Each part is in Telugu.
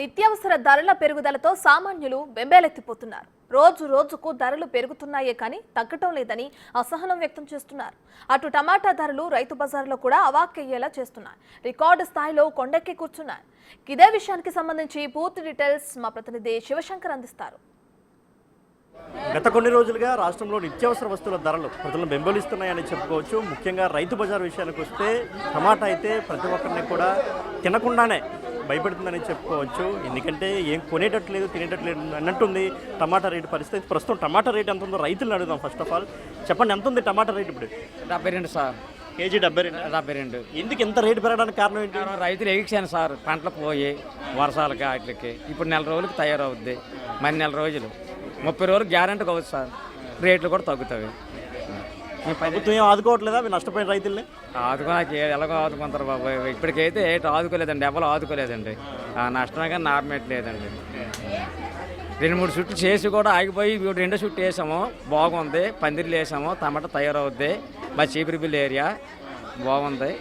నిత్యావసర ధరల పెరుగుదలతో సామాన్యులు బెంబేలెత్తిపోతున్నారు. రోజు రోజుకు ధరలు పెరుగుతున్నాయే కానీ తగ్గటం లేదని అసహనం వ్యక్తం చేస్తున్నారు. అటు టమాటా ధరలు రైతు బజార్లో కూడా అవాక్కయ్యేలా చేస్తున్నాయి. రికార్డు స్థాయిలో కొండెక్కి కూర్చున్నాయి. ఇదే విషయానికి సంబంధించి పూర్తి డీటెయిల్స్ మా ప్రతినిధి శివశంకర్ అందిస్తారు. గత కొన్ని రోజులుగా రాష్ట్రంలో నిత్యావసర వస్తువుల ధరలు ప్రజలను బెంబలిస్తున్నాయని చెప్పుకోవచ్చు. ముఖ్యంగా రైతు బజార్ విషయానికి వస్తే టమాటా అయితే ప్రతి ఒక్కరిని కూడా తినకుండానే భయపెడుతుందని చెప్పుకోవచ్చు. ఎందుకంటే ఏం కొనేటట్లేదు, తినేటట్లేదు అన్నట్టుంది టమాటా రేటు పరిస్థితి. ప్రస్తుతం టమాటా రేటు ఎంత ఉందో రైతులను అడుగుదాం. ఫస్ట్ ఆఫ్ ఆల్ చెప్పండి, ఎంత ఉంది టమాటా రేటు ఇప్పుడు? 72 సార్. కేజీ 72. ఎందుకు ఎంత రేటు పెరగడానికి కారణం ఏంటి? రైతులు ఎగిచాను సార్, పంటలు పోయి వర్షాలకి వాటికి. ఇప్పుడు నెల రోజులకి తయారవుద్ది, మరి నెల రోజులు 30 రోజులు గ్యారెంటీగా అవుతుంది సార్. రేట్లు కూడా తగ్గుతాయి. ప్రభుత్వం ఏం ఆదుకోవట్లేదా మీ నష్టపోయిన రైతుల్ని? ఆదుకోడానికి ఎలాగో ఆదుకుంటారు బాబు. ఇప్పటికైతే ఏటి ఆదుకోలేదండి, ఎవరు ఆదుకోలేదండి. నష్టమే కానీ నార్మేట్ లేదండి. 2-3 షుట్లు చేసి కూడా ఆగిపోయి ఇప్పుడు 2 షుట్లు వేసాము, బాగుంది. పందిర్లు వేసాము, టమాటా తయారవుద్ది. మా చీపురిబిల్ ఏరియా బాగుంది.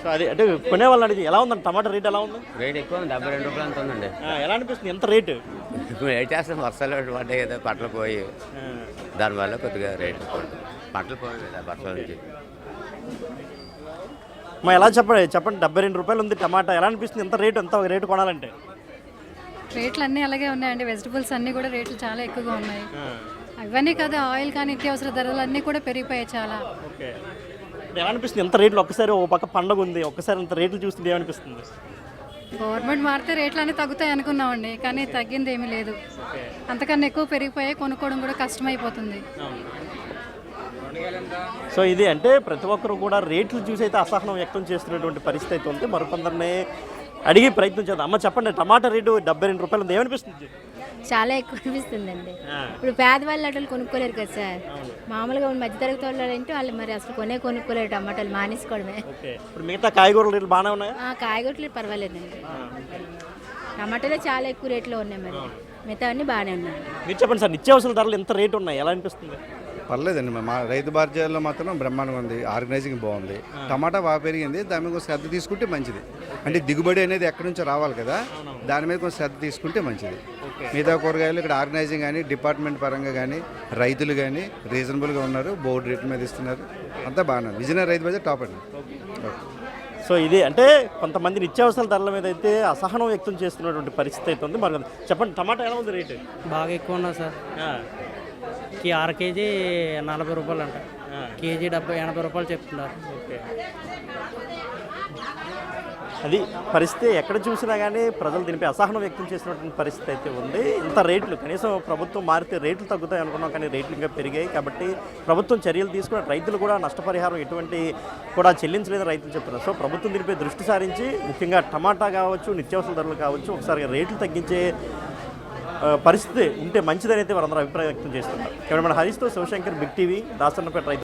సో అది అంటే కొనేవాళ్ళు అడిగి ఎలా ఉందండి టమాటా రేట్? ఎలా ఉంది? రేట్ ఎక్కువ ఉంది, 72 రూపాయలు అంత ఉందండి. ఎలా అనిపిస్తుంది ఎంత రేటు? ఏం చేస్తాం, వర్షాలు పడ్డాయి కదా, బట్టలు పోయి దానివల్ల కొద్దిగా రేటు బట్టలు పోయి కదా వర్షాల నుంచి. మా ఎలా చెప్పండి 72 రూపాయలు ఉంది టమాటా. ఎలా అనిపిస్తుంది ఎంత రేటు? ఎంత రేటు కొనాలంటే? రేట్లు అన్నీ అలాగే ఉన్నాయండి. వెజిటబుల్స్ అన్నీ కూడా రేట్లు చాలా ఎక్కువగా ఉన్నాయి. అవన్నీ కదా, ఆయిల్ కానీ నిత్యావసర ధరలు అన్నీ కూడా పెరిగిపోయాయి చాలా. ఓకే, ఎలా అనిపిస్తుంది ఎంత రేట్లు? ఒక్కసారి ఒక పక్క పండుగ ఉంది, ఒక్కసారి అంత రేట్లు చూస్తుంది ఏమనిపిస్తుంది? గవర్నమెంట్ మారితే రేట్లు అన్నీ తగ్గుతాయి అనుకున్నామండి, కానీ తగ్గింది ఏమీ లేదు. అంతకన్నా ఎక్కువ పెరిగిపోయాయి, కొనుక్కోవడం కూడా కష్టమైపోతుంది. సో ఇది అంటే ప్రతి ఒక్కరు కూడా రేట్లు చూసి అయితే అసహనం వ్యక్తం చేస్తున్నటువంటి పరిస్థితి అయితే ఉంది. మరికొందరిని అడిగి ప్రయత్నం చేద్దాం. అమ్మ చెప్పండి, టమాటా రేటు 72 రూపాయలు ఉంది, ఏమనిపిస్తుంది? చాలా ఎక్కువ అనిపిస్తుందండి. ఇప్పుడు పేదవాళ్ళు అటలు కొనుక్కోలేరు కదా సార్. మామూలుగా మధ్యతరగతి వాళ్ళు అంటే వాళ్ళు మరి అసలు కొనుక్కోలేరు, టమాటాలు మానేసుకోవడమే. ఇప్పుడు మిగతా కాయగూరల రేట్లు బాగానే ఉన్నాయా? కాయగూరలు పర్వాలేదండి. టమాటాలు చాలా ఎక్కువ రేట్లో ఉన్నాయి, మరి మిగతా అన్నీ బాగానే ఉన్నాయి. మీరు చెప్పండి సార్, నిత్యావసర ధరలు ఎంత రేటు ఉన్నాయి, ఎలా అనిపిస్తుంది? పర్లేదండి, మా రైతు బజార్లో మాత్రం బ్రహ్మాండంగా ఉంది. ఆర్గనైజింగ్ బాగుంది. టమాటా బాగా పెరిగింది. దాని మీద కొంచెం శ్రద్ధ తీసుకుంటే మంచిది. అంటే దిగుబడి అనేది ఎక్కడి నుంచో రావాలి కదా, దాని మీద కొంచెం శ్రద్ధ తీసుకుంటే మంచిది. మిగతా కూరగాయలు ఇక్కడ ఆర్గనైజింగ్ కానీ, డిపార్ట్మెంట్ పరంగా కానీ, రైతులు కానీ రీజనబుల్గా ఉన్నారు. బోర్డు రేట్ల మీద ఇస్తున్నారు, అంతా బాగున్నారు. విజయనగరం రైతు బజార్ టాప్ అండి. సో ఇది అంటే కొంతమంది నిత్యావసర ధరల మీద అయితే అసహనం వ్యక్తం చేస్తున్నటువంటి పరిస్థితి అయితే ఉంది. మరి చెప్పండి, టమాటా ఎలా ఉంది రేటు? బాగా ఎక్కువ ఉన్నా సార్. అర కేజీ 40 రూపాయలు అంట, కేజీ 80 రూపాయలు చెప్తున్నారు. ఓకే, అది పరిస్థితి. ఎక్కడ చూసినా కానీ ప్రజలు దీనిపై అసహనం వ్యక్తం చేసినటువంటి పరిస్థితి అయితే ఉంది. ఇంత రేట్లు కనీసం ప్రభుత్వం మారితే రేట్లు తగ్గుతాయి అనుకున్నాం, కానీ రేట్లు ఇంకా పెరిగాయి. కాబట్టి ప్రభుత్వం చర్యలు తీసుకుని రైతులు కూడా నష్టపరిహారం ఎటువంటి కూడా చెల్లించలేదని రైతులు చెప్తున్నారు. సో ప్రభుత్వం దీనిపై దృష్టి సారించి ముఖ్యంగా టమాటా కావచ్చు, నిత్యావసర ధరలు కావచ్చు, ఒకసారి రేట్లు తగ్గించే పరిస్థితి ఉంటే మంచిదని అయితే వారందరూ అభిప్రాయం వ్యక్తం చేస్తున్నారు. Cameraman హరీష్తో Shivshankar, big TV, Dasannapeta రైతు.